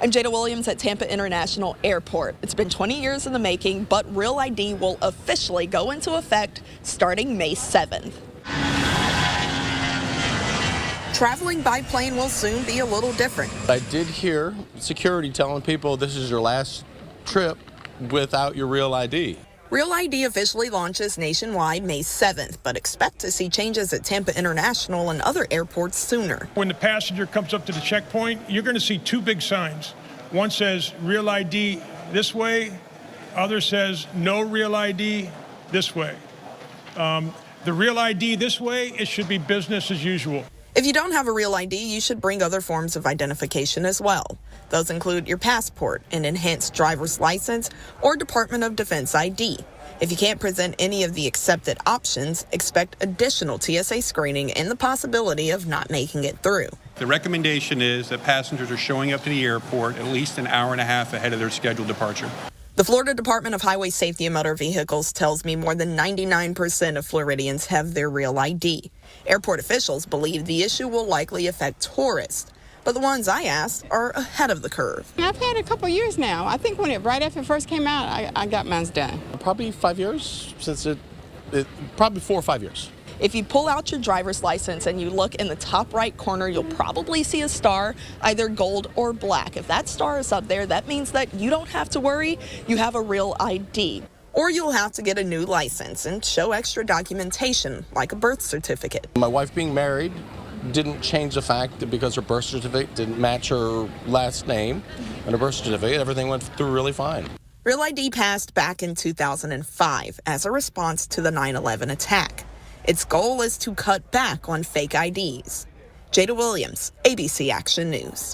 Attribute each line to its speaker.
Speaker 1: I'm Jada Williams at Tampa International Airport. It's been 20 years in the making, but Real ID will officially go into effect starting May 7th. Traveling by plane will soon be a little different.
Speaker 2: I did hear security telling people this is your last trip without your Real ID.
Speaker 1: Real ID officially launches nationwide May 7th, but expect to see changes at Tampa International and other airports sooner.
Speaker 3: When the passenger comes up to the checkpoint, you're going to see two big signs. One says Real ID this way, other says no Real ID this way. The Real ID this way, it should be business as usual.
Speaker 1: If you don't have a Real ID, you should bring other forms of identification as well. Those include your passport, an enhanced driver's license, or Department of Defense ID. If you can't present any of the accepted options, expect additional TSA screening and the possibility of not making it through.
Speaker 4: The recommendation is that passengers are showing up to the airport at least an hour and a half ahead of their scheduled departure.
Speaker 1: The Florida Department of Highway Safety and Motor Vehicles tells me more than 99% of Floridians have their Real ID. Airport officials believe the issue will likely affect tourists, but the ones I asked are ahead of the curve.
Speaker 5: I've had it a couple years now. I think right after it first came out, I got mine done.
Speaker 2: Probably 5 years since probably 4 or 5 years.
Speaker 1: If you pull out your driver's license and you look in the top right corner, you'll probably see a star, either gold or black. If that star is up there, that means that you don't have to worry, you have a Real ID. Or you'll have to get a new license and show extra documentation, like a birth certificate.
Speaker 2: My wife being married didn't change the fact that because her birth certificate didn't match her last name and her birth certificate, everything went through really fine.
Speaker 1: Real ID passed back in 2005 as a response to the 9/11 attack. Its goal is to cut back on fake IDs. Jada Williams, ABC Action News.